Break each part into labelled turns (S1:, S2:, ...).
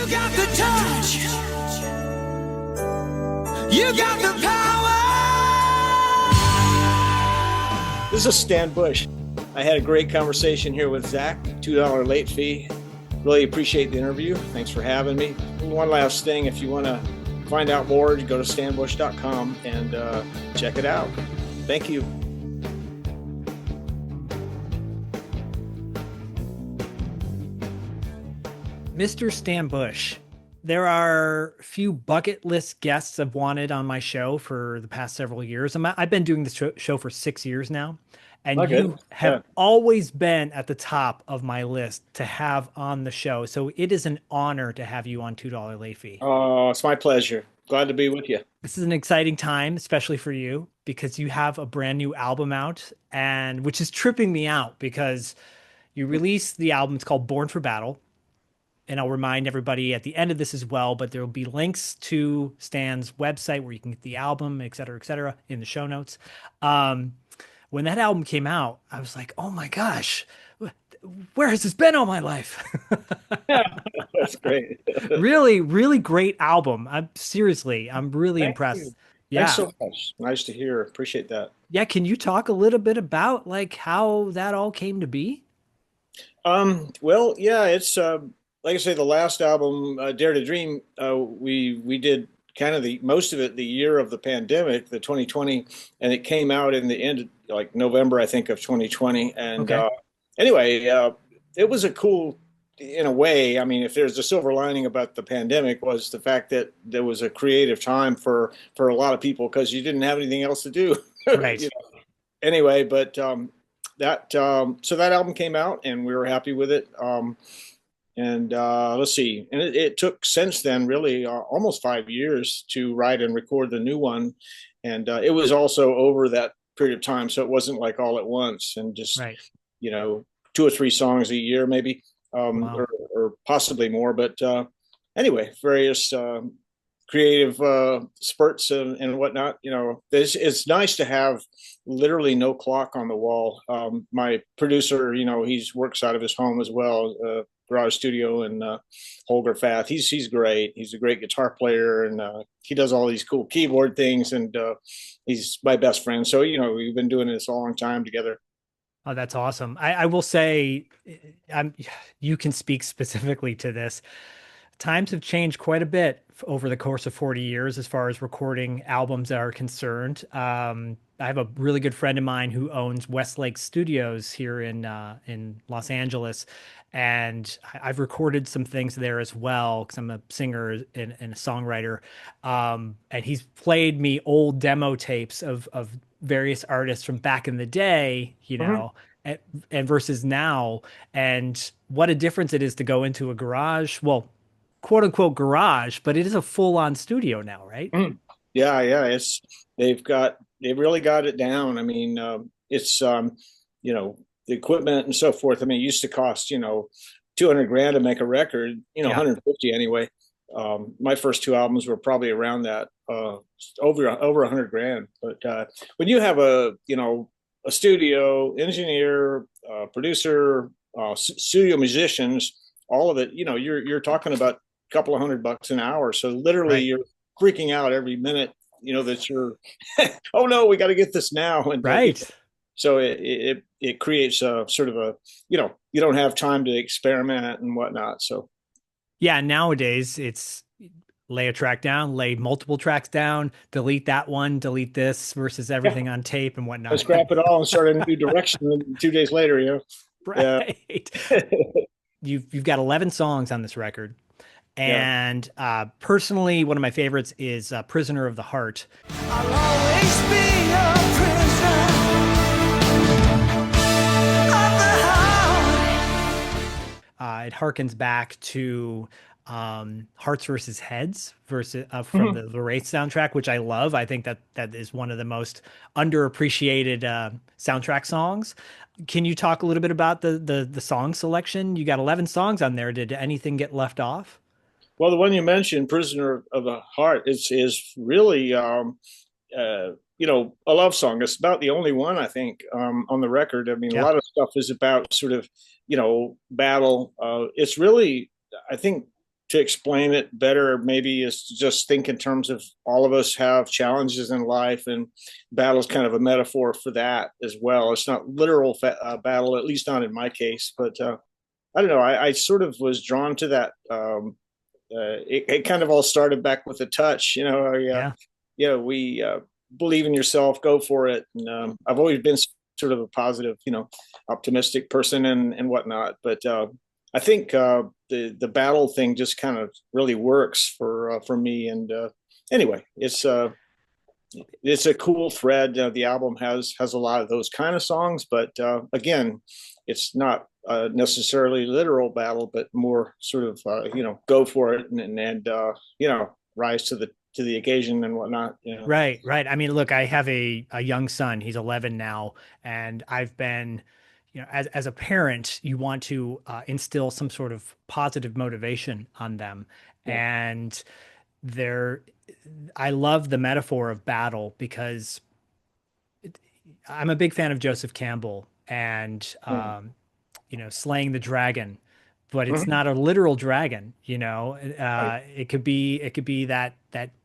S1: You got the touch. You got the power.
S2: This is Stan Bush. I had a great conversation here with Zak, $2 late fee. Really appreciate the interview. Thanks for having me. One last thing, if you want to find out more, go to stanbush.com and check it out. Thank you.
S3: Mr. Stan Bush, there are a few bucket list guests I've wanted on my show for the past several years. I've been doing this show for 6 years now, and you have always been at the top of my list to have on the show. So it is an honor to have you on $2 late fee.
S2: Oh, it's my pleasure. Glad to be with you.
S3: This is an exciting time, especially for you, because you have a brand new album out, and which is tripping me out because you released the album. It's called Born for Battle. And I'll remind everybody at the end of this as well, but there will be links to Stan's website where you can get the album, et cetera, in the show notes. When that album came out, I was like, oh my gosh, where has this been all my life?
S2: That's great.
S3: Really, really great album. I'm really impressed.
S2: You.
S3: Yeah.
S2: Thanks so much. Nice to hear. Appreciate that.
S3: Yeah. Can you talk a little bit about like how that all came to be?
S2: Well, yeah, it's, like I say, the last album, Dare to Dream, we did kind of most of it the year of the pandemic, the 2020, and it came out in the end, like November, I think, of 2020. And anyway, it was a cool, in a way. I mean, if there's a silver lining about the pandemic, was the fact that there was a creative time for a lot of people because you didn't have anything else to do.
S3: Right.
S2: You know? Anyway, but so that album came out, and we were happy with it. And let's see, and it took since then really almost 5 years to write and record the new one. And it was also over that period of time. So it wasn't like all at once and just,
S3: right.
S2: 2 or 3 songs a year, maybe,
S3: Wow.
S2: or possibly more. But anyway, various creative spurts and whatnot. It's nice to have literally no clock on the wall. My producer, he works out of his home as well. Garage studio, and Holger Fath. He's great. He's a great guitar player, and he does all these cool keyboard things, and he's my best friend. So, we've been doing this a long time together.
S3: Oh, that's awesome. I will say, you can speak specifically to this. Times have changed quite a bit over the course of 40 years as far as recording albums are concerned. I have a really good friend of mine who owns Westlake Studios here in Los Angeles, and I've recorded some things there as well because I'm a singer and a songwriter. And he's played me old demo tapes of various artists from back in the day, and versus now, and what a difference it is to go into a garage. Well, quote unquote garage, but it is a full on studio now, right?
S2: Yeah. They've really got it down. I mean, it's, the equipment and so forth. I mean, it used to cost, $200,000 to make a record, 150 anyway. My first 2 albums were probably around that, over $100,000. But when you have a studio engineer, producer, studio musicians, all of it, you're talking about a couple of $100 an hour. So literally
S3: Right.
S2: You're freaking out every minute, that you're, oh no, we got to get this now. And
S3: Right.
S2: so it creates a sort of a, you don't have time to experiment and whatnot. So.
S3: Yeah. Nowadays it's lay a track down, lay multiple tracks down, delete that one, delete this versus everything on tape and whatnot.
S2: Scrap it all and start a new direction. And 2 days later,
S3: Right.
S2: Yeah.
S3: You've got 11 songs on this record. And personally, one of my favorites is Prisoner of the Heart.
S1: I'll always be a prisoner of the heart.
S3: It harkens back to Hearts versus Heads from the Wraith soundtrack, which I love. I think that is one of the most underappreciated soundtrack songs. Can you talk a little bit about the song selection? You got 11 songs on there. Did anything get left off?
S2: Well, the one you mentioned, "Prisoner of the Heart," is really a love song. It's about the only one I think on the record. I mean, a lot of stuff is about sort of battle. It's really, I think, to explain it better maybe is to just think in terms of all of us have challenges in life, and battle is kind of a metaphor for that as well. It's not literal battle, at least not in my case, but I don't know. I sort of was drawn to that. It kind of all started back with a touch,
S3: Yeah.
S2: we believe in yourself, go for it. And I've always been sort of a positive, optimistic person and whatnot. But I think the battle thing just kind of really works for me. And anyway, it's a cool thread. The album has a lot of those kind of songs, but again, it's not necessarily literal battle, but more sort of go for it and rise to the occasion and whatnot.
S3: Right, right. I mean, look, I have a young son. He's 11 now, and I've been, as a parent, you want to instill some sort of positive motivation on them.
S2: Yeah.
S3: And there, I love the metaphor of battle because I'm a big fan of Joseph Campbell and
S2: Yeah.
S3: slaying the dragon, but it's
S2: Mhm.
S3: not a literal dragon,
S2: Right.
S3: it could be that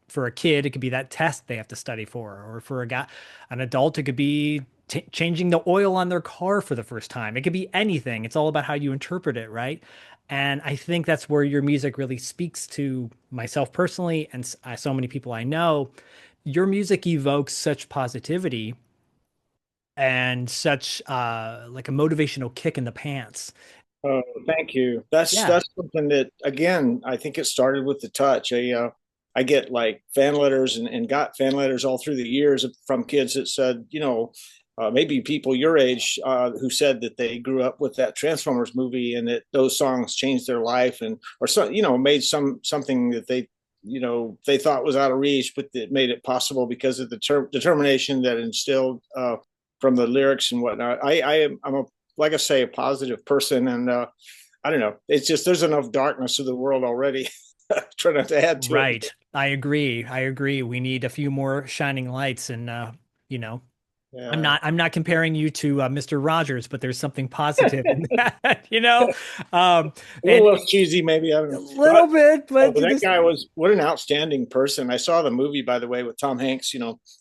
S3: for a kid, it could be that test they have to study for, or for an adult, it could be changing the oil on their car for the first time. It could be anything. It's all about how you interpret it, right? And I think that's where your music really speaks to myself personally and so many people I know. Your music evokes such positivity and such like a motivational kick in the pants.
S2: Oh, thank you. That's
S3: Yeah.
S2: that's something that again, I think it started with the touch. I get like fan letters and got fan letters all through the years from kids that said, maybe people your age who said that they grew up with that Transformers movie and that those songs changed their life and or so made something that they thought was out of reach, but that made it possible because of the determination that instilled from the lyrics and whatnot. I'm a like I say, a positive person, and I don't know. It's just there's enough darkness in the world already. Try not to add to it.
S3: Right. I agree. I agree. We need a few more shining lights and you know,
S2: Yeah,
S3: I'm not comparing you to Mr. Rogers, but there's something positive in that, you know? Um
S2: a little
S3: and
S2: less cheesy, maybe. I don't
S3: a
S2: know.
S3: little bit,
S2: Oh,
S3: but
S2: but that
S3: this
S2: guy was what an outstanding person. I saw the movie, by the way, with Tom Hanks.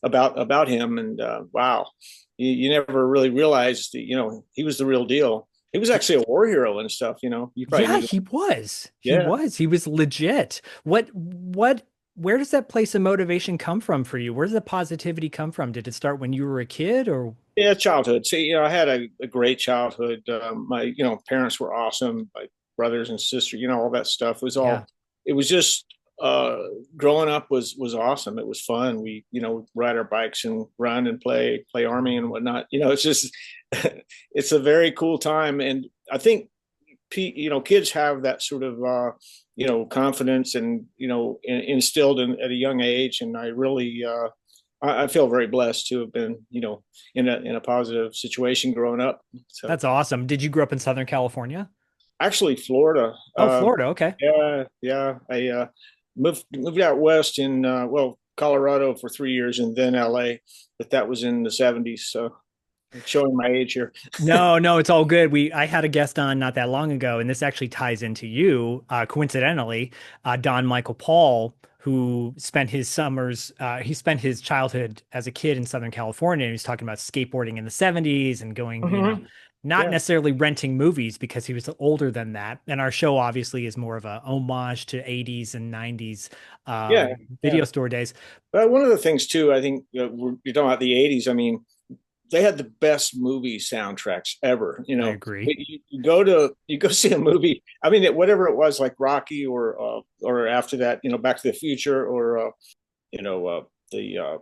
S2: About him, and wow, you never really realized that he was the real deal. He was actually a war hero and stuff. You probably
S3: yeah,
S2: knew that.
S3: he was. He
S2: Yeah.
S3: was. He was legit. Where does that place of motivation come from for you? Where does the positivity come from? Did it start when you were a kid or
S2: Yeah, childhood. See, I had a great childhood. My, parents were awesome. My brothers and sister, all that stuff was
S3: yeah.
S2: all. It was just uh, growing up was awesome. It was fun. We, ride our bikes and run and play army and whatnot. It's just it's a very cool time, and I think kids have that sort of confidence and instilled at a young age, and I really I feel very blessed to have been, in a positive situation growing up. So
S3: That's awesome. Did you grow up in Southern California?
S2: actually, Florida.
S3: Oh, Florida. Okay.
S2: Yeah, yeah. I moved out west in Colorado for 3 years and then LA, but that was in the '70s. So showing my age here.
S3: No, no, it's all good. I had a guest on not that long ago, and this actually ties into you, coincidentally, Don Michael Paul, who spent his he spent his childhood as a kid in Southern California. And he was talking about skateboarding in the 70s and going,
S2: Mhm.
S3: not
S2: Yeah,
S3: necessarily renting movies because he was older than that. And our show obviously is more of a homage to 80s and 90s
S2: yeah, yeah.
S3: video store days.
S2: But one of the things too, I think you're talking about the '80s. I mean, they had the best movie soundtracks ever.
S3: I agree.
S2: You go see a movie. I mean, whatever it was, like Rocky or after that, Back to the Future or you know uh, the uh,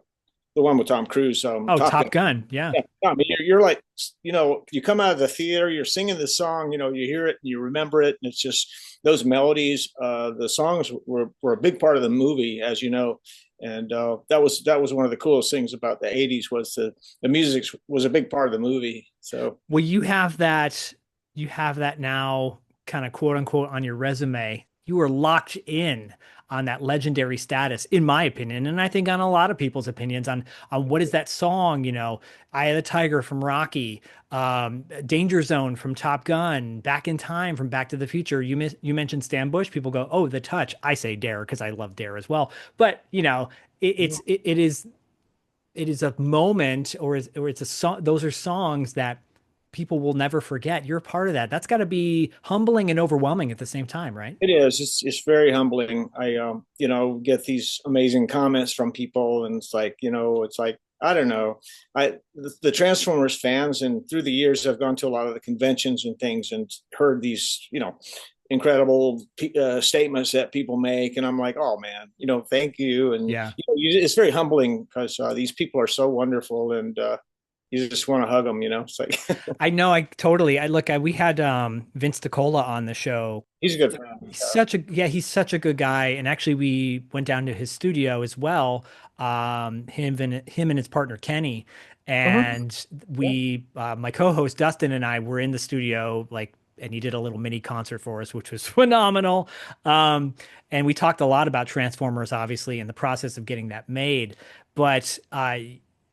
S2: the one with Tom Cruise,
S3: Oh,
S2: Top Gun.
S3: Top Gun. Yeah.
S2: Yeah, no, I mean, you're like, you come out of the theater, you're singing the song, you hear it and you remember it, and it's just those melodies. The songs were a big part of the movie, as you know, and that was one of the coolest things about the '80s was the music was a big part of the movie. So
S3: Well, you have that now kind of quote unquote on your resume you are locked in on that legendary status, in my opinion, and I think on a lot of people's opinions on what is that song, Eye of the Tiger from Rocky, Danger Zone from Top Gun, Back in Time from Back to the Future. You mentioned Stan Bush. People go, oh, The Touch. I say Dare because I love Dare as well. But it is a moment, or it's a song. Those are songs that people will never forget. You're a part of that. That's got to be humbling and overwhelming at the same time, right?
S2: It is. It's very humbling. I get these amazing comments from people, and it's like, it's like, I don't know. The Transformers fans, and through the years, I've gone to a lot of the conventions and things, and heard these, incredible statements that people make, and I'm like, oh man, thank you, and
S3: Yeah.
S2: it's very humbling because these people are so wonderful, and you just want to hug them. It's like
S3: I know. I totally. We had Vince DiCola on the show.
S2: he's a good friend.
S3: He's such a good guy. And actually we went down to his studio as well. Him and his partner Kenny.
S2: Uh-huh.
S3: And
S2: Yeah.
S3: my co-host Dustin and I were in the studio, and he did a little mini concert for us, which was phenomenal. And we talked a lot about Transformers, obviously, in the process of getting that made. But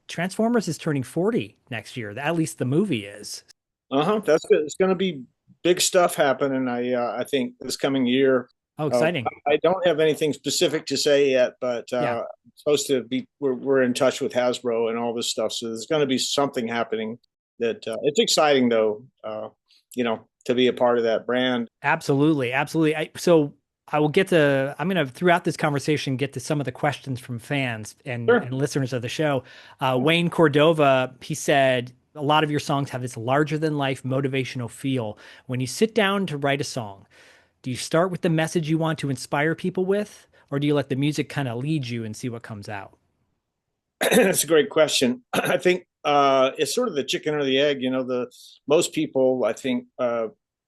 S3: Transformers is turning 40 next year. At least the movie is.
S2: Uh-huh. That's good. It's going to be big stuff happening. I think this coming year.
S3: Oh,
S2: Uh,
S3: exciting.
S2: I don't have anything specific to say yet, but
S3: Yeah.
S2: it's supposed to be. We're in touch with Hasbro and all this stuff, so there's going to be something happening. That it's exciting though. To be a part of that brand.
S3: Absolutely, absolutely. I'm going to, throughout this conversation, get to some of the questions from fans and
S2: Sure.
S3: listeners of the show. Wayne Cordova, he said, a lot of your songs have this larger than life motivational feel. When you sit down to write a song, do you start with the message you want to inspire people with, or do you let the music kind of lead you and see what comes out?
S2: That's a great question. I think it's sort of the chicken or the egg. The most people, I think.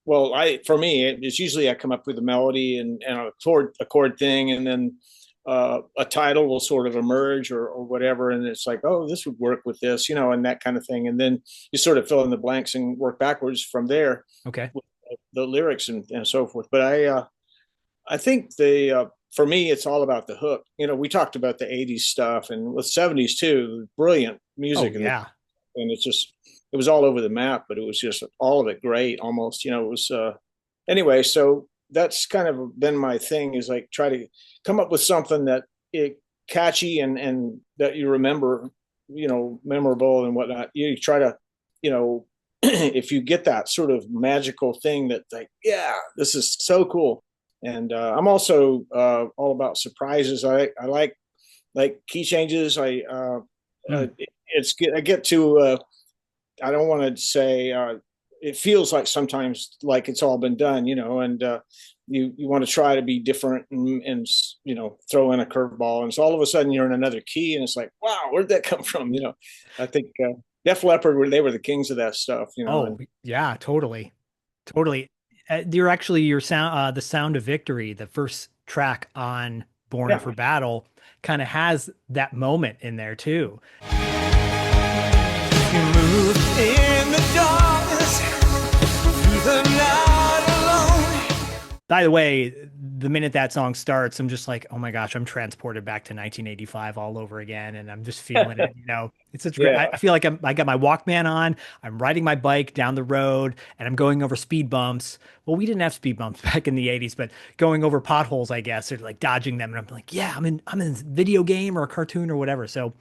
S2: Well, for me, it's usually I come up with a melody and a chord thing, and then a title will sort of emerge or whatever, and it's like, oh, this would work with this, and that kind of thing, and then you sort of fill in the blanks and work backwards from there
S3: Okay.
S2: with the lyrics and so forth. But I think for me, it's all about the hook. We talked about the '80s stuff and the '70s too. Brilliant
S3: Oh,
S2: music,
S3: yeah.
S2: and it was all over the map, but it was just all of it great. Almost, it was. Anyway, so that's kind of been my thing, is like try to come up with something that it catchy and that you remember, memorable and whatnot. You try to, if you get that sort of magical thing that, like, yeah, this is so cool. And I'm also all about surprises. I like key changes.
S3: Mm.
S2: I get to I don't want to say it feels like sometimes like it's all been done, and you want to try to be different and throw in a curveball, and so all of a sudden you're in another key, and it's like, wow, where'd that come from? I think Def Leppard they were the kings of that stuff,
S3: Oh,
S2: and
S3: yeah, totally. Totally. You're actually your sound, the Sound of Victory, the first track on Born
S2: yeah.
S3: for Battle, kind of has that moment in there too.
S1: You move in the darkness through the night alone.
S3: By the way, the minute that song starts, I'm just like, oh my gosh, I'm transported back to 1985 all over again, and I'm just feeling it. It's such great.
S2: Yeah.
S3: I feel like I got my Walkman on. I'm riding my bike down the road, and I'm going over speed bumps. Well, we didn't have speed bumps back in the 80s, but going over potholes, I guess, or like dodging them, and I'm like, yeah, I'm in a video game or a cartoon or whatever. So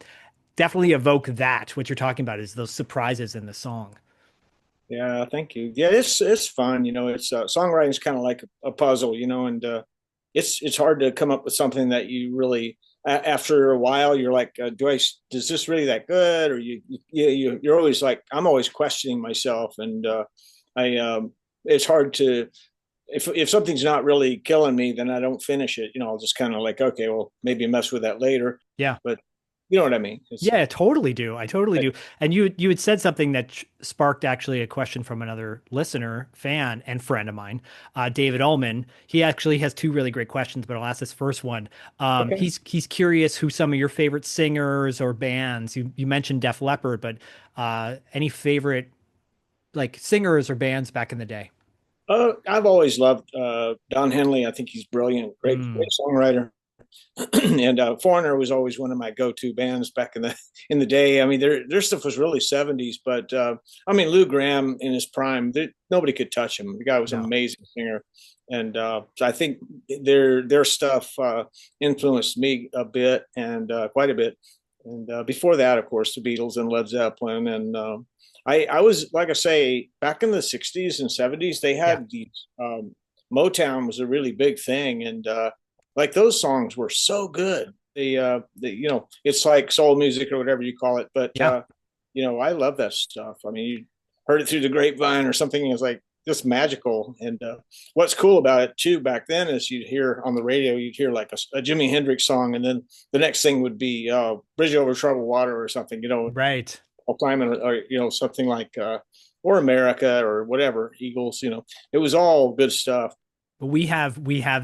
S3: definitely evoke that. What you're talking about is those surprises in the song.
S2: Yeah, thank you. Yeah, it's fun. It's songwriting is kind of like a puzzle, and it's hard to come up with something that you really after a while you're like, does this really that good? Or you're always like, I'm always questioning myself, and I it's hard to if something's not really killing me, then I don't finish it. I'll just kind of like, okay, well, maybe mess with that later.
S3: Yeah.
S2: But you know what I mean? It's
S3: Yeah, I totally do. I totally do. And you had said something that sparked actually a question from another listener, fan, and friend of mine, David Ullman. He actually has two really great questions, but I'll ask this first one.
S2: okay.
S3: He's curious who some of your favorite singers or bands. You mentioned Def Leppard, but any favorite like singers or bands back in the day?
S2: I've always loved Don Henley. I think he's brilliant, great
S3: Mm,
S2: songwriter. And Foreigner was always one of my go-to bands back in the day. I mean, their stuff was really 70s, but I mean, Lou Gramm in his prime, nobody could touch him. The guy was an
S3: no.
S2: amazing singer, and so I think their stuff influenced me a bit and quite a bit. And before that, of course, the Beatles and Led Zeppelin, and I was like I say, back in the 60s and 70s, they
S3: Yeah.
S2: had these Motown was a really big thing, and like those songs were so good. You know, it's like soul music or whatever you call it, but
S3: Yeah.
S2: you know, I love that stuff. I mean, you heard it through the grapevine or something. It's like just magical. And what's cool about it too back then is you'd hear on the radio, you'd hear like a Jimi Hendrix song, and then the next thing would be "Bridge Over Troubled Water" or something. You know,
S3: Right.
S2: all time, or you know, something like or America or whatever, Eagles. You know, it was all good stuff.
S3: But we have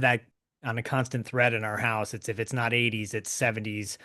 S3: that on a constant thread in our house. It's if it's not 80s, it's 70s,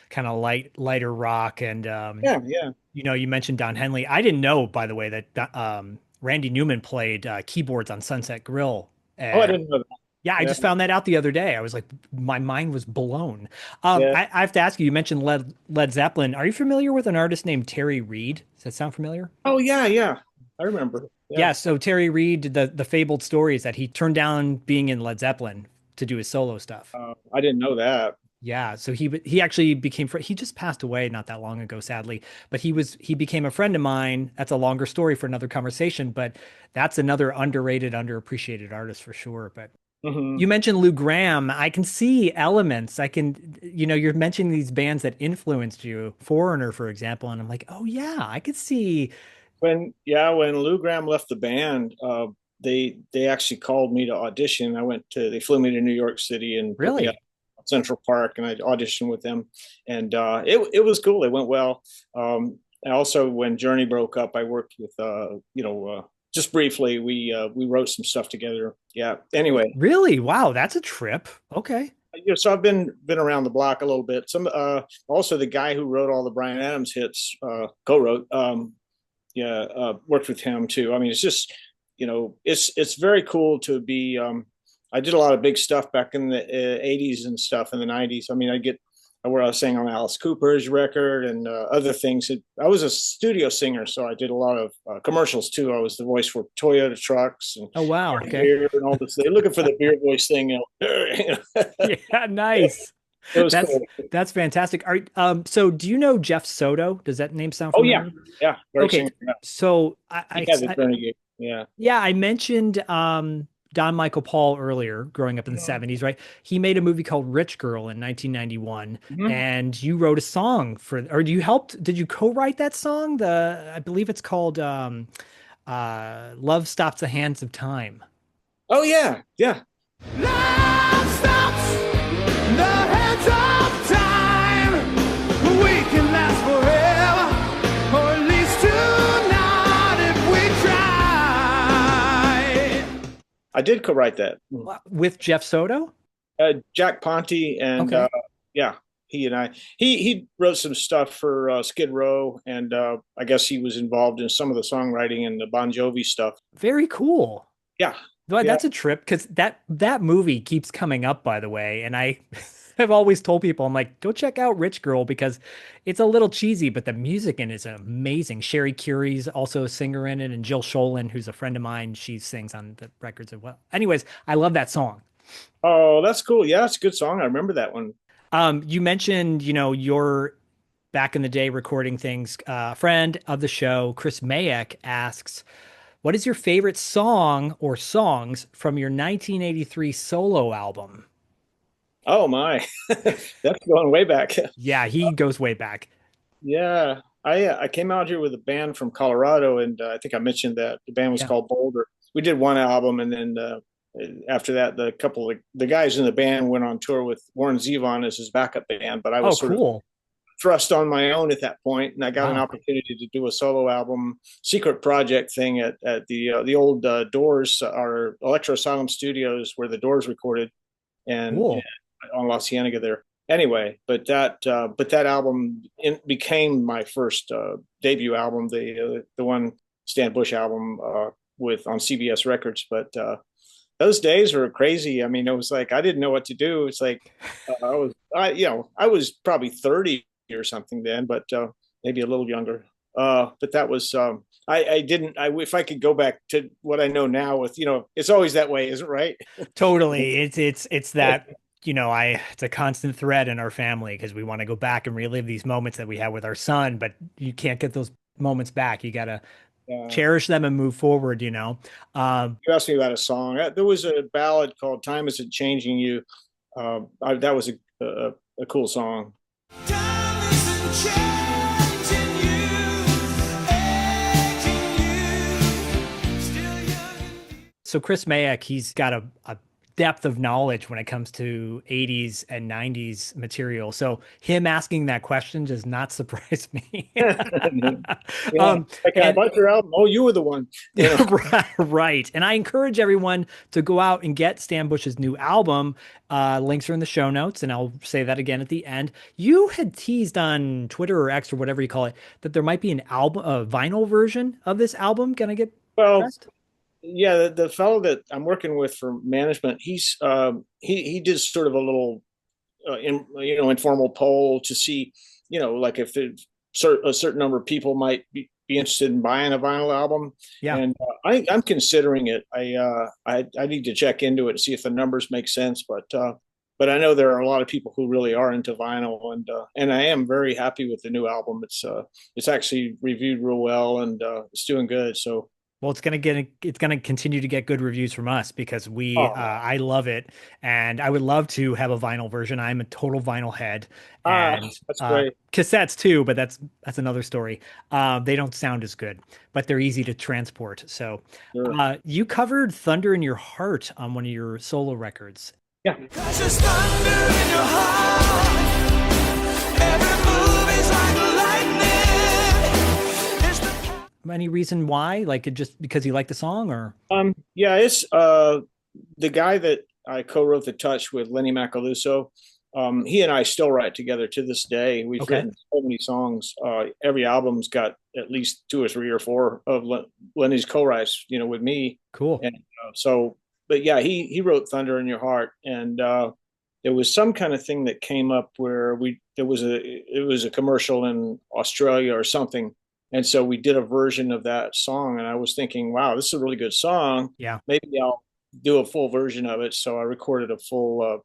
S3: kind of lighter rock. And
S2: Yeah, yeah.
S3: you know, you mentioned Don Henley. I didn't know, by the way, that Randy Newman played keyboards on Sunset Grill.
S2: Oh, I
S3: Uh,
S2: didn't know that.
S3: yeah, I
S2: Yeah,
S3: just found that out the other day. I was like, my mind was blown.
S2: yeah.
S3: I have to ask you, you mentioned Led Zeppelin. Are you familiar with an artist named Terry Reid? Does that sound familiar?
S2: Oh, yeah, yeah. I remember. Yeah.
S3: Yeah, so Terry Reid, the fabled story is that he turned down being in Led Zeppelin to do his solo stuff.
S2: I didn't know that.
S3: Yeah, so he actually became he just passed away not that long ago, sadly. But he became a friend of mine. That's a longer story for another conversation, but that's another underrated, underappreciated artist for sure. But
S2: Hmm.
S3: you mentioned Lou Gramm. I can see elements. I can, you know, you're mentioning these bands that influenced you, Foreigner, for example, and I'm like, oh yeah, I could see.
S2: When Lou Gramm left the band, they actually called me to audition. They flew me to New York City and put me up
S3: Really?
S2: at Central Park, and I auditioned with them, and it was cool. It went well. And also, when Journey broke up, I worked with just briefly. We wrote some stuff together. Yeah. Anyway,
S3: Really? Wow, that's a trip. Okay.
S2: so I've been around the block a little bit. Some also the guy who wrote all the Brian Adams hits co-wrote. Yeah, worked with him too. I mean, it's just, you know, it's very cool to be. I did a lot of big stuff back in the '80s and stuff in the '90s. I mean, where I was sang on Alice Cooper's record and other things. I was a studio singer, so I did a lot of commercials too. I was the voice for Toyota trucks and
S3: Oh wow. Okay.
S2: beer and all this. They're looking for the beer voice thing.
S3: Yeah, nice.
S2: It was
S3: That's
S2: cool.
S3: that's fantastic. So do you know Jeff Soto? Does that name sound
S2: Oh yeah,
S3: familiar?
S2: yeah, great
S3: Okay,
S2: singer. Yeah.
S3: so
S2: He has a journey. Yeah.
S3: yeah, I mentioned Don Michael Paul earlier, growing up in the 70s, right? He made a movie called Rich Girl in 1991,
S2: Mhm.
S3: and you wrote a song for, or did you co-write that song? I believe it's called Love Stops the Hands of Time.
S2: Oh yeah, yeah.
S1: Love stops the hands of time. We can last forever, or at least tonight if we try.
S2: I did co-write that.
S3: With Jeff Soto?
S2: Jack Ponte and
S3: Okay.
S2: yeah, he and I. He wrote some stuff for Skid Row, and I guess he was involved in some of the songwriting and the Bon Jovi stuff.
S3: Very cool.
S2: Yeah,
S3: Well,
S2: yeah.
S3: that's a trip because that movie keeps coming up, by the way, and I have always told people, I'm like, go check out Rich Girl because it's a little cheesy, but the music in it is amazing. Sherry Curie's also a singer in it, and Jill Sholin, who's a friend of mine, she sings on the records as well. Anyways, I love that song.
S2: Oh, that's cool. Yeah, it's a good song. I remember that one.
S3: You mentioned, you know, your back in the day recording things. Friend of the show, Chris Mayak asks, what is your favorite song or songs from your 1983 solo album?
S2: Oh my, that's going way back.
S3: Yeah, he goes way back.
S2: Yeah, I came out here with a band from Colorado, and I think I mentioned that the band was
S3: Yeah.
S2: called Boulder. We did one album, and then after that, the couple of the guys in the band went on tour with Warren Zevon as his backup band. But I
S3: Oh,
S2: was sort of
S3: cool.
S2: thrust on my own at that point, and I got an
S3: Wow.
S2: opportunity to do a solo album, secret project thing at the old Doors, our Electro Asylum Studios, where the Doors recorded, and
S3: Cool.
S2: on La Cienega there. Anyway, but that album became my first debut album, the one Stan Bush album. with on CBS Records. But those days were crazy. I mean, it was like I didn't know what to do. It's like I was probably 30 or something then, but maybe a little younger. But that was I didn't. If I could go back to what I know now, with it's always that way, isn't it, right?
S3: Totally. It's that, it's a constant thread in our family because we want to go back and relive these moments that we had with our son, but you can't get those moments back. You got to
S2: Uh,
S3: cherish them and move forward.
S2: you asked me about a song. There was a ballad called "Time Isn't Changing You." That was a cool song.
S1: Time isn't changing you, aging you, still young.
S3: So Chris Mayak, he's got a depth of knowledge when it comes to 80s and 90s material. So him asking that question does not surprise me.
S2: Yeah. Like, I
S3: And
S2: bought your album. Oh, you were the one.
S3: right. And I encourage everyone to go out and get Stan Bush's new album. Links are in the show notes, and I'll say that again at the end. You had teased on Twitter or X or whatever you call it that there might be an album, a vinyl version of this album gonna get
S2: Well,
S3: pressed.
S2: yeah, the fellow that I'm working with for management, he did sort of a little informal poll to see, like if a certain number of people might be interested in buying a vinyl album.
S3: Yeah.
S2: And I'm considering it. I need to check into it and see if the numbers make sense, but I know there are a lot of people who really are into vinyl, and I am very happy with the new album. It's actually reviewed real well, and it's doing good. So
S3: Well, it's gonna continue to get good reviews from us because I love it, and I would love to have a vinyl version. I'm a total vinyl head, and
S2: that's great.
S3: cassettes too, but that's another story. They don't sound as good, but they're easy to transport. So,
S2: Sure.
S3: you covered "Thunder in Your Heart" on one of your solo records.
S2: Yeah.
S1: Cause there's thunder in your heart. Every move is like lightning. It's the
S3: Any reason why? Like it just because you like the song, or
S2: Yeah, it's the guy that I co-wrote "The Touch" with, Lenny Macaluso. He and I still write together to this day. We've
S3: Okay.
S2: written so many songs. Every album's got at least two or three or four of Lenny's co-writes, with me.
S3: cool?
S2: And but yeah, he wrote "Thunder in Your Heart," and there was some kind of thing that came up where it was a commercial in Australia or something, and so we did a version of that song. And I was thinking, wow, this is a really good song.
S3: Yeah.
S2: Maybe I'll do a full version of it. So I recorded a full,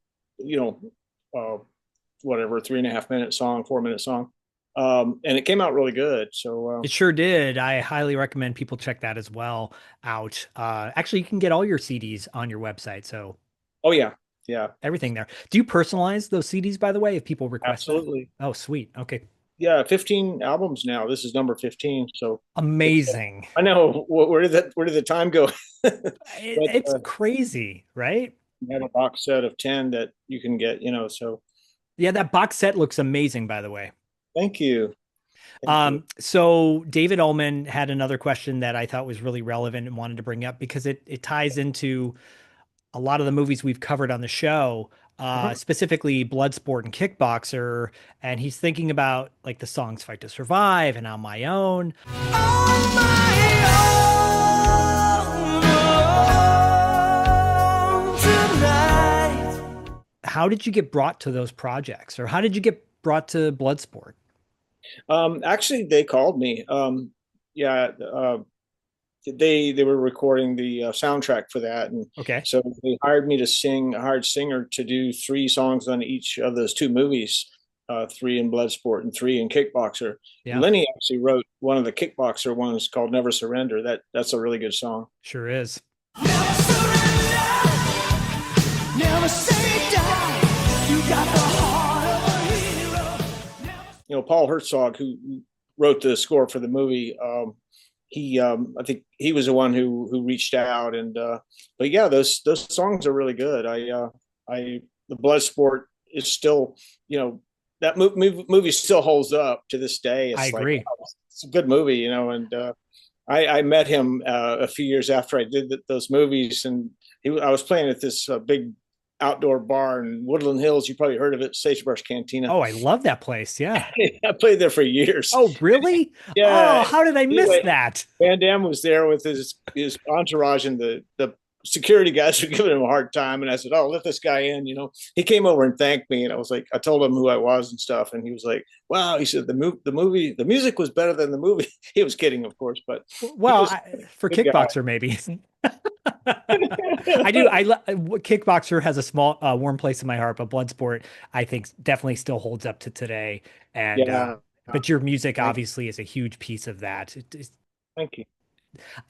S2: whatever, 3.5 minute song, 4 minute song, and it came out really good. So
S3: It sure did. I highly recommend people check that as well out. Actually, you can get all your CDs on your website, so
S2: oh yeah, yeah,
S3: everything there. Do you personalize those CDs, by the way, if people request that?
S2: absolutely.
S3: Oh, sweet. Okay.
S2: Yeah, 15 albums now. This is number 15. So
S3: Amazing.
S2: I know where did the time go?
S3: It's crazy, right?
S2: We have a box set of 10 that you can get, so
S3: Yeah, that box set looks amazing, by the way.
S2: thank you. Thank you.
S3: So David Ullman had another question that I thought was really relevant and wanted to bring up because it ties into a lot of the movies we've covered on the show,
S2: Uh-huh.
S3: specifically Bloodsport and Kickboxer. And he's thinking about like the songs Fight to Survive and On My Own.
S1: on my own tonight.
S3: How did you get brought to those projects, or how did you get brought to Bloodsport?
S2: Actually, they called me. Yeah, they were recording the soundtrack for that, and
S3: Okay.
S2: so they hired me to sing. A hired singer to do 3 songs on each of those 2 movies, 3 in Bloodsport and 3 in Kickboxer.
S3: Yeah,
S2: Lenny actually wrote one of the Kickboxer ones called "Never Surrender." That's a really good song.
S3: sure is.
S1: Never surrender. Never say die. You got the heart of a hero.
S2: Paul Herzog, who wrote the score for the movie, I think he was the one who reached out, and but yeah, those songs are really good. The Bloodsport is still, that movie still holds up to this day. It's
S3: I agree.
S2: Like, wow, it's a good movie, and I met him a few years after I did those movies, and I was playing at this big outdoor bar in Woodland Hills. You probably heard of it, Sagebrush Cantina.
S3: Oh, I love that place. Yeah.
S2: I played there for years.
S3: Oh, really? Oh,
S2: Yeah.
S3: how did I miss
S2: Anyway,
S3: that?
S2: Van Damme was there with his entourage, and the security guys were giving him a hard time. And I said, "Oh, let this guy in." He came over and thanked me, and I was like, I told him who I was and stuff, and he was like, "Wow." He said the music was better than the movie. He was kidding, of course, but he
S3: Well,
S2: was
S3: for
S2: a good guy.
S3: kickboxer, maybe. I do. Kickboxer has a small, warm place in my heart, but Bloodsport, I think, definitely still holds up to today. And
S2: Yeah.
S3: but your music
S2: Thank,
S3: obviously is a huge piece of that.
S2: thank you.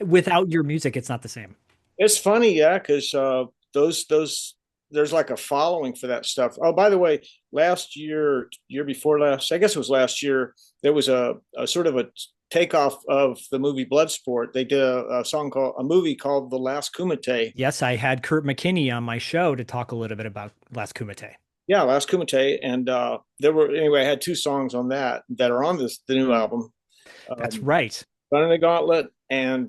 S3: Without your music, it's not the same.
S2: It's funny, yeah, because those there's like a following for that stuff. Oh, by the way, last year before last, I guess it was last year, there was a sort of a takeoff of the movie Bloodsport. They did a movie called The Last Kumite.
S3: Yes, I had Kurt McKinney on my show to talk a little bit about Last Kumite.
S2: Yeah, Last Kumite, and I had two songs on that are on the new album.
S3: That's
S2: Um,
S3: right.
S2: Running the Gauntlet and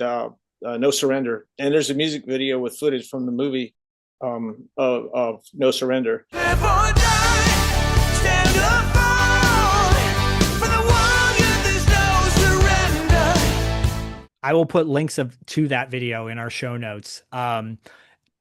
S2: No Surrender. And there's a music video with footage from the movie of No Surrender.
S1: Live or die, stand or fall. For the one, there's no surrender.
S3: I will put links to that video in our show notes.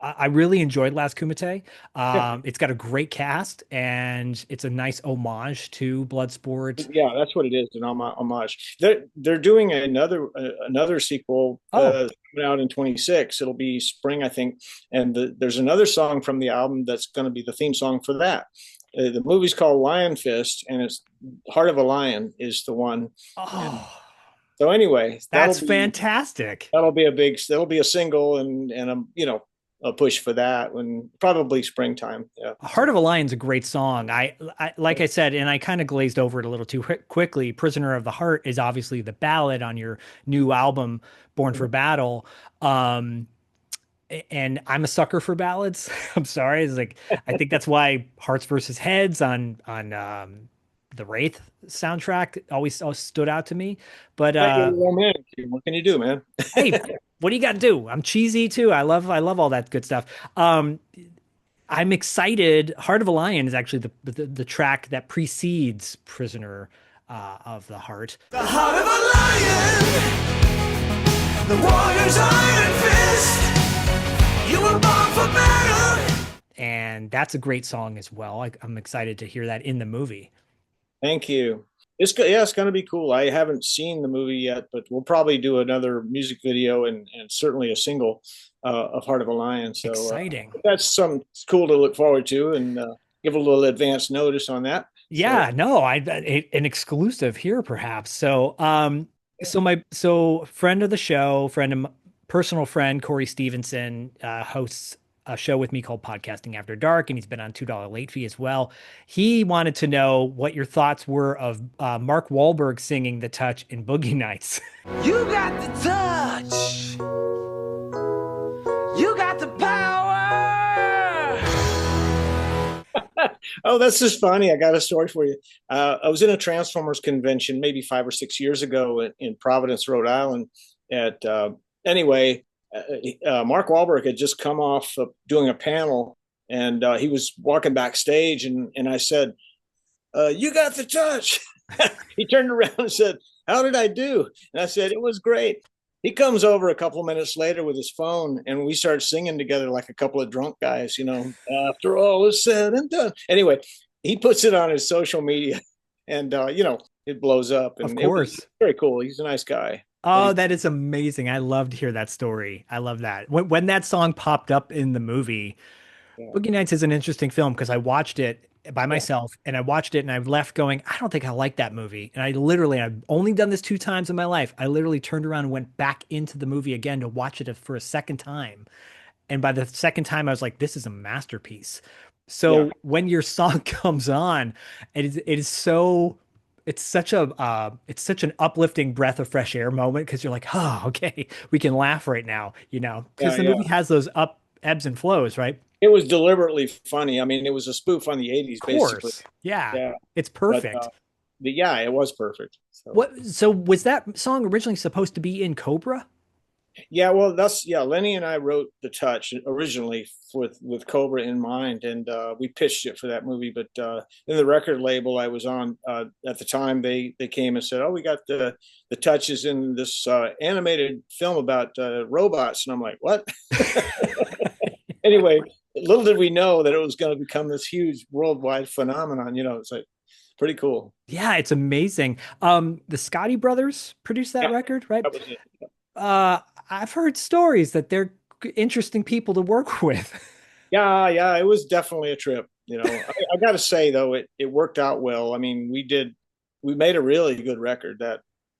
S3: I really enjoyed Last Kumite.
S2: Yeah,
S3: It's got a great cast and it's a nice homage to Bloodsport.
S2: yeah, that's what it is, an homage. They're doing another sequel
S3: Oh,
S2: coming out in 26. It'll be spring, I think. And there's another song from the album that's going to be the theme song for that. The movie's called Lion Fist, and it's Heart of a Lion is the one. And
S3: oh,
S2: so anyway,
S3: that's fantastic.
S2: that'll be a single and a push for that when probably springtime. Yeah.
S3: Heart of a Lion's a great song. I like I said, and I kind of glazed over it a little too quickly. Prisoner of the Heart is obviously the ballad on your new album, Born for Battle. Um, and I'm a sucker for ballads. I'm sorry. It's like I think that's why Hearts versus Heads on the Wraith soundtrack always stood out to me. But
S2: Yeah, you're a romantic. What can you do, man?
S3: hey, what do you got to do? I'm cheesy too. I love all that good stuff. I'm excited. Heart of a Lion is actually the track that precedes Prisoner of the Heart.
S1: The heart of a lion, the warrior's iron fist. You were born for battle.
S3: And that's a great song as well. I'm excited to hear that in the movie.
S2: Thank you. It's going to be cool. I haven't seen the movie yet, but we'll probably do another music video and certainly a single of Heart of a Lion. So
S3: Exciting.
S2: that's something cool to look forward to, and give a little advance notice on that.
S3: Yeah,
S2: So,
S3: no, an exclusive here perhaps. So friend of the show, personal friend Corey Stevenson hosts a show with me called Podcasting After Dark, and he's been on $2 late fee as well. He wanted to know what your thoughts were of Mark Wahlberg singing "The Touch" in Boogie Nights.
S1: You got the touch. You got the power.
S2: oh, that's just funny. I got a story for you. I was in a Transformers convention maybe 5 or 6 years ago in Providence, Rhode Island. Anyway, Mark Wahlberg had just come off of doing a panel, and he was walking backstage, and I said, "You got the touch." He turned around and said, "How did I do?" And I said, "It was great." He comes over a couple of minutes later with his phone, and we start singing together like a couple of drunk guys, after all is said and done. Anyway, he puts it on his social media, and it blows up,
S3: Of
S2: and it was
S3: course.
S2: very cool. He's a nice guy.
S3: Oh, that is amazing. I love to hear that story. I love that. When that song popped up in the movie,
S2: Yeah,
S3: Boogie Nights is an interesting film because I watched it by
S2: yeah,
S3: myself and I watched it and I left going, I don't think I like that movie. And I've only done this 2 times in my life. I literally turned around and went back into the movie again to watch it for a second time. And by the second time, I was like, this is a masterpiece.
S2: yeah.
S3: So when your song comes on, it is so it's such an uplifting breath of fresh air moment because you're like, oh, okay, we can laugh right now, because
S2: Yeah,
S3: the
S2: yeah.
S3: movie has those ebbs and flows, right?
S2: It was deliberately funny. I mean, it was a spoof on the '80s,
S3: Of
S2: basically.
S3: course. Yeah.
S2: Yeah,
S3: It's
S2: but
S3: perfect.
S2: yeah, it was perfect. So
S3: So was that song originally supposed to be in Cobra?
S2: Yeah, well, that's yeah. Lenny and I wrote the touch originally with Cobra in mind, and we pitched it for that movie. But in the record label I was on at the time, they came and said, "Oh, we got the touches in this animated film about robots," and I'm like, "What?" Anyway, little did we know that it was going to become this huge worldwide phenomenon. It's like pretty cool.
S3: Yeah, it's amazing. The Scotty brothers produced that
S2: Yeah,
S3: record, right?
S2: that was it.
S3: Uh, I've heard stories that they're interesting people to work with.
S2: Yeah, yeah, it was definitely a trip. I got to say though, it worked out well. I mean, we made a really good record.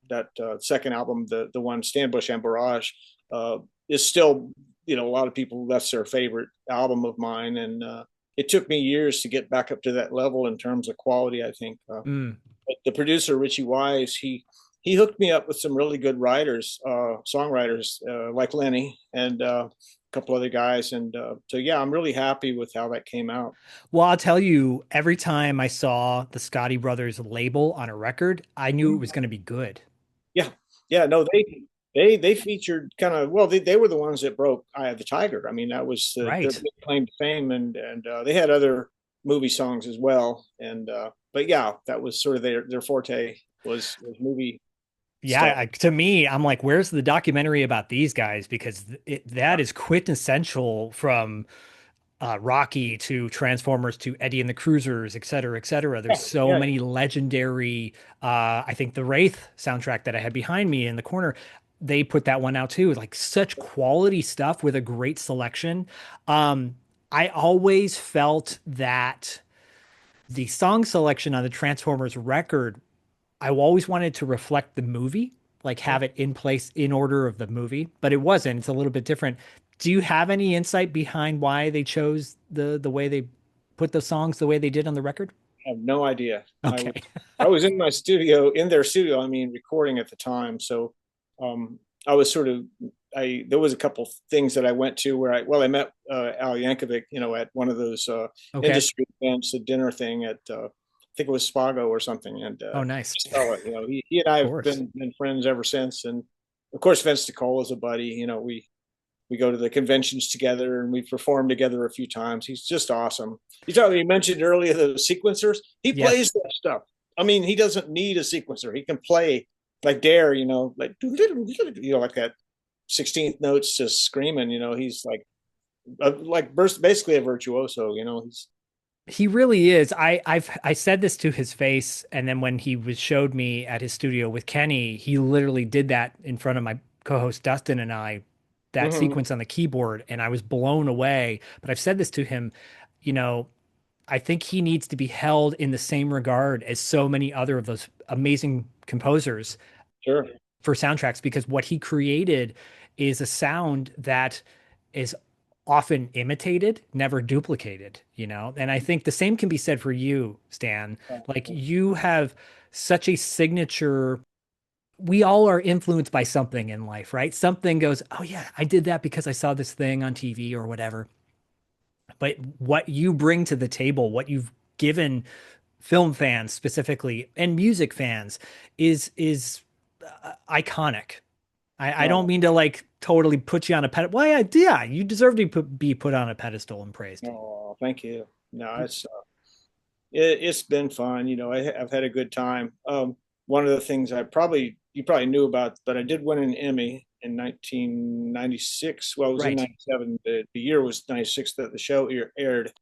S2: That second album, the one Stan Bush and Barrage, uh, is still a lot of people that's their favorite album of mine, and it took me years to get back up to that level in terms of quality. I think
S3: Mm.
S2: but the producer Richie Wise, he hooked me up with some really good writers, songwriters like Lenny and a couple other guys, and so yeah, I'm really happy with how that came out.
S3: Well, I'll tell you, every time I saw the Scotty brothers label on a record, I knew it was going to be good.
S2: Yeah, yeah, no, they featured kind of well, they were the ones that broke Eye of the Tiger. I mean, that was their
S3: Right.
S2: big claim to fame, and they had other movie songs as well, and but yeah, that was sort of their forte was movie stuff.
S3: Yeah, to me, I'm like, where's the documentary about these guys? Because that is quintessential from Rocky to Transformers to Eddie and the Cruisers, et cetera, et cetera. There's
S2: Yeah,
S3: so
S2: yeah,
S3: many legendary. I think the Wraith soundtrack that I had behind me in the corner, they put that one out too. Like such quality stuff with a great selection. Um, I always felt that the song selection on the Transformers record, I always wanted to reflect the movie, like
S2: yeah.
S3: have it in place in order of the movie, but it wasn't. It's a little bit different. Do you have any insight behind why they chose the way they put the songs the way they did on the record?
S2: I have no idea.
S3: Okay.
S2: I was in my studio, in their studio, I mean, recording at the time. So I was sort of I there was a couple things that I went to where I met Al Yankovic, at one of those
S3: Okay.
S2: industry events, a dinner thing at I think it was Spago or something, and
S3: Oh, nice.
S2: just saw it. He and I
S3: Of
S2: have
S3: course.
S2: been friends ever since, and of course Vince DiCola is a buddy. We go to the conventions together and we've performed together a few times. He's just awesome. You mentioned earlier the sequencers. He
S3: Yes.
S2: plays that stuff. I mean, he doesn't need a sequencer. He can play like Dare, like that 16th notes just screaming. He's like basically a virtuoso.
S3: He really is. I said this to his face, and then when he was showed me at his studio with Kenny, he literally did that in front of my co-host Dustin and I, that
S2: Mhm.
S3: sequence on the keyboard, and I was blown away. But I've said this to him, you know, I think he needs to be held in the same regard as so many other of those amazing composers
S2: Sure.
S3: for soundtracks because what he created is a sound that is often imitated, never duplicated, you know? And I think the same can be said for you, Stan. Like you have such a signature. We all are influenced by something in life, right? Something goes, oh, yeah, I did that because I saw this thing on TV or whatever. But what you bring to the table, what you've given film fans specifically and music fans is iconic. I don't
S2: No,
S3: mean to like totally put you on a pedestal. Well, yeah, you deserve to be put on a pedestal and praised.
S2: no, thank you. No, it's been fun. I've had a good time. One of the things you probably knew about, but I did win an Emmy in 1996. Well, it was in
S3: Right.
S2: '97. The year was '96 that the show aired,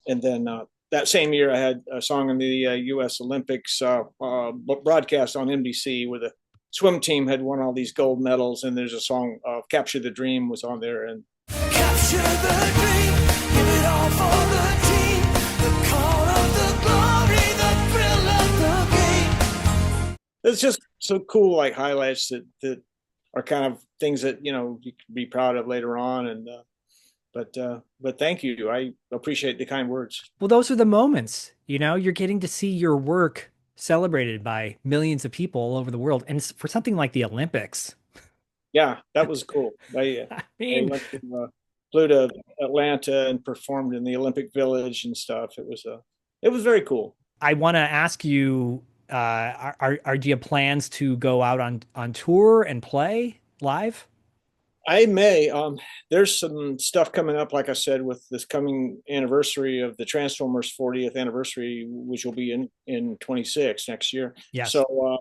S2: and then that same year I had a song in the U.S. Olympics broadcast on NBC where the swim team had won all these gold medals, and there's a song "Capture the Dream" was on there, and
S1: Capture the dream, give it all for the team. The call of the glory, the thrill of the game.
S2: it's just so cool, like highlights that are kind of things that you can be proud of later on. And but thank you. I appreciate the kind words.
S3: Well, those are the moments, you know, you're getting to see your work celebrated by millions of people all over the world. And for something like the Olympics,
S2: Yeah, that was cool.
S3: I
S2: I
S3: mean,
S2: went to flew to Atlanta and performed in the Olympic Village and stuff. It was very cool.
S3: I want to ask you, do you have plans to go out on tour and play live?
S2: I may. There's some stuff coming up, like I said, with this coming anniversary of the Transformers 40th anniversary, which will be in 26 next year. So
S3: Yes.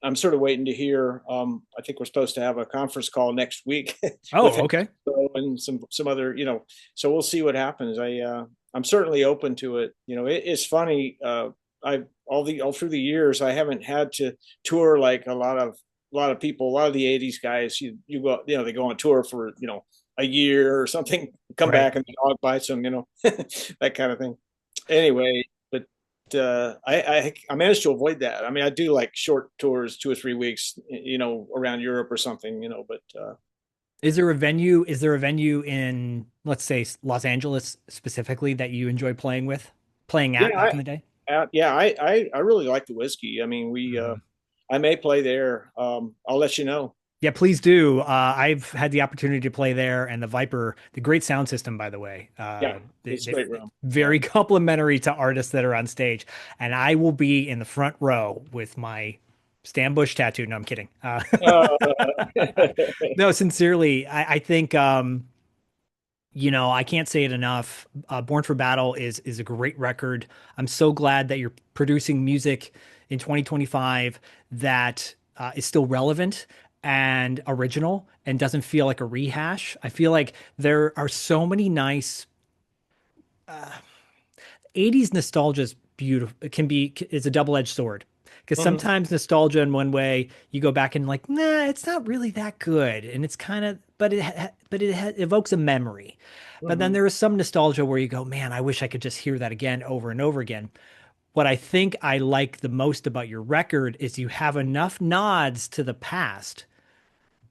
S2: I'm sort of waiting to hear. I think we're supposed to have a conference call next week with
S3: Oh,
S2: him
S3: okay.
S2: and some other, So we'll see what happens. I'm certainly open to it. It's funny. I all through the years, I haven't had to tour like a lot of people, a lot of the 80s guys, you go, they go on tour for, a year or something, come
S3: Right.
S2: back and the dog bites them, that kind of thing. Anyway, but I managed to avoid that. I mean, I do like short tours, 2 or 3 weeks, around Europe or something, but
S3: Is there a venue in, let's say, Los Angeles specifically that you enjoy playing
S2: yeah,
S3: at back in the day?
S2: I really like the whiskey. I mean,
S3: Mhm.
S2: I may play there. I'll let you know.
S3: Yeah, please do. I've had the opportunity to play there, and the Viper, the great sound system, by the way,
S2: Yeah, it's a great room. Yeah.
S3: very complimentary to artists that are on stage. And I will be in the front row with my Stan Bush tattoo. No, I'm kidding.
S2: Uh,
S3: No, sincerely, I think I can't say it enough. Born for Battle is a great record. I'm so glad that you're producing music in 2025 that is still relevant and original and doesn't feel like a rehash. I feel like there are so many nice 80s nostalgia is beautiful. It can be is a double-edged sword because
S2: mhm,
S3: sometimes nostalgia in one way you go back and like, nah, it's not really that good, and it's kind of, but it evokes a memory. But then
S2: mhm.
S3: there is some nostalgia where you go, man, I wish I could just hear that again over and over again. What I think I like the most about your record is you have enough nods to the past,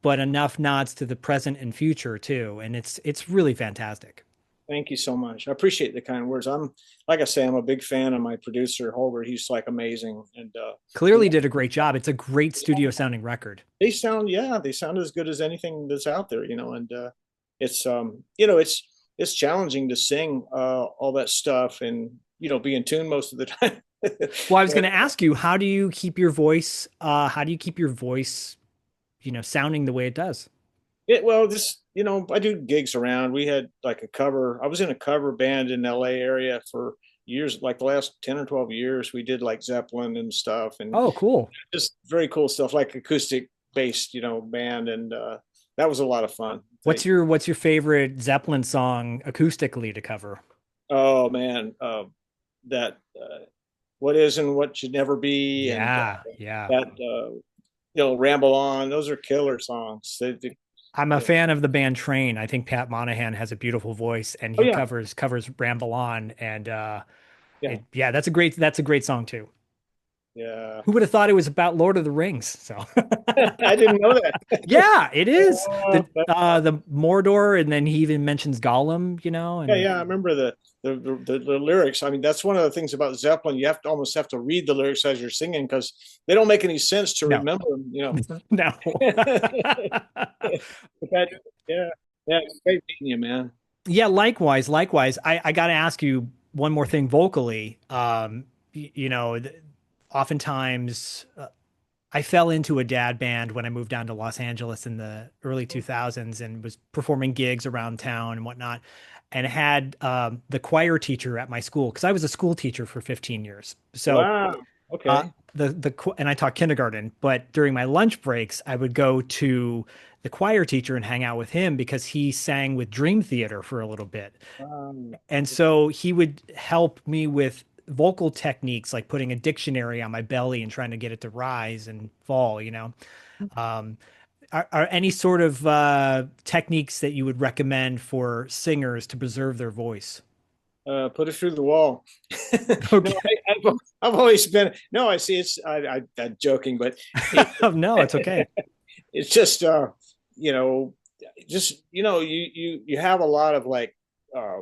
S3: but enough nods to the present and future too, and it's really fantastic.
S2: Thank you so much. I appreciate the kind words. Like I say, I'm a big fan of my producer Holger. He's like amazing, and you
S3: Clearly
S2: know,
S3: did a great job. It's a great studio sounding record.
S2: they sound as good as anything that's out there. And it's it's challenging to sing all that stuff and be in tune most of the time.
S3: Well, I was going to ask you, how do you keep your voice, sounding the way it does?
S2: Well, I do gigs around. We had like a cover. I was in a cover band in LA area for years, like the last 10 or 12 years. We did like Zeppelin and stuff and
S3: Oh, cool.
S2: just very cool stuff, like acoustic based, band. And that was a lot of fun.
S3: What's your favorite Zeppelin song acoustically to cover?
S2: Oh man, that what is and what should never be, and
S3: Yeah, yeah.
S2: that Ramble On. Those are killer songs.
S3: I'm a
S2: Yeah.
S3: fan of the band Train. I think Pat Monahan has a beautiful voice and
S2: Oh
S3: he
S2: yeah,
S3: covers Ramble On and
S2: yeah,
S3: that's a great song too.
S2: yeah.
S3: Who would have thought it was about Lord of the Rings? So
S2: I didn't know that.
S3: yeah, it is.
S2: Oh,
S3: The Mordor, and then he even mentions Gollum,
S2: yeah,
S3: and
S2: yeah. I remember the lyrics. I mean, that's one of the things about Zeppelin. You have to almost have to read the lyrics as you're singing because they don't make any sense to
S3: no.
S2: remember them.
S3: No.
S2: But yeah, yeah. It's great meeting you, man.
S3: Yeah, likewise, likewise. I got to ask you one more thing vocally. Oftentimes I fell into a dad band when I moved down to Los Angeles in the early 2000s and was performing gigs around town and whatnot, and had the choir teacher at my school because I was a school teacher for 15 years. So
S2: Wow.
S3: Uh,
S2: Okay.
S3: and I taught kindergarten, but during my lunch breaks, I would go to the choir teacher and hang out with him because he sang with Dream Theater for a little bit. And so he would help me with vocal techniques like putting a dictionary on my belly and trying to get it to rise and fall. Um, are any sort of techniques that you would recommend for singers to preserve their voice?
S2: Put it through the wall. No,
S3: Okay.
S2: I've always been. No, I see. I'm joking, but it,
S3: No, it's okay.
S2: it's just you know, you have a lot of like uh,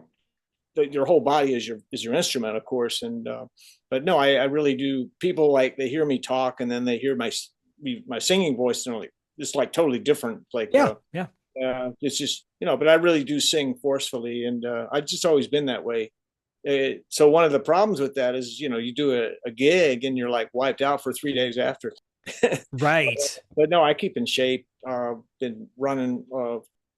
S2: your whole body is your instrument, of course, and but no, I really do. People like they hear me talk, and then they hear my singing voice, and they're like it's like totally different. Like
S3: Yeah, yeah.
S2: it's just but I really do sing forcefully, and I've just always been that way. So one of the problems with that is you do a gig and you're like wiped out for 3 days after.
S3: Right.
S2: But no, I keep in shape. Been running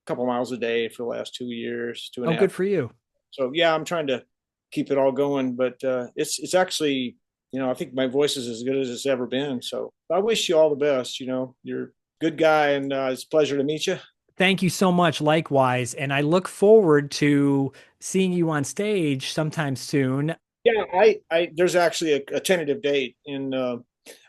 S2: couple miles a day for the last 2 years, two and
S3: Oh,
S2: a
S3: good
S2: half.
S3: for you.
S2: So yeah, I'm trying to keep it all going, but it's actually, I think my voice is as good as it's ever been. So I wish you all the best. You're a good guy, and it's a pleasure to meet you.
S3: Thank you so much. Likewise. And I look forward to seeing you on stage sometime soon.
S2: Yeah, there's actually a tentative date, and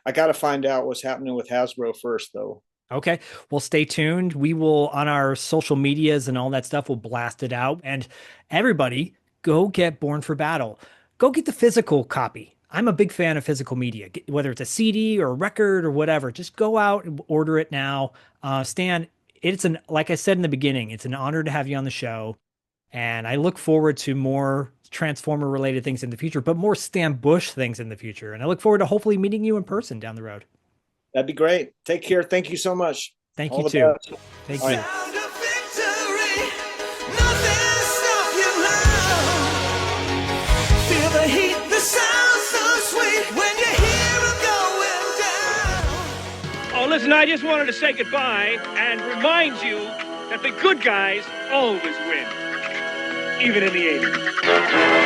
S2: I got to find out what's happening with Hasbro first, though.
S3: Okay. Well, stay tuned. We will, on our social medias and all that stuff, we'll blast it out. And everybody, go get Born for Battle. Go get the physical copy. I'm a big fan of physical media, whether it's a CD or a record or whatever. Just go out and order it now. Stan, like I said in the beginning, it's an honor to have you on the show. And I look forward to more Transformer related things in the future, but more Stan Bush things in the future. And I look forward to hopefully meeting you in person down the road.
S2: That'd be great. Take care. Thank you so much.
S3: Thank
S2: All
S3: you
S2: the
S3: too.
S2: best.
S3: Thank
S2: All
S3: you.
S2: right.
S1: Sound of victory, nothing to stop you now. Feel the heat, the sound so sweet when you hear it going down.
S4: Oh, listen, I just wanted to say goodbye and remind you that the good guys always win, even in the 80s.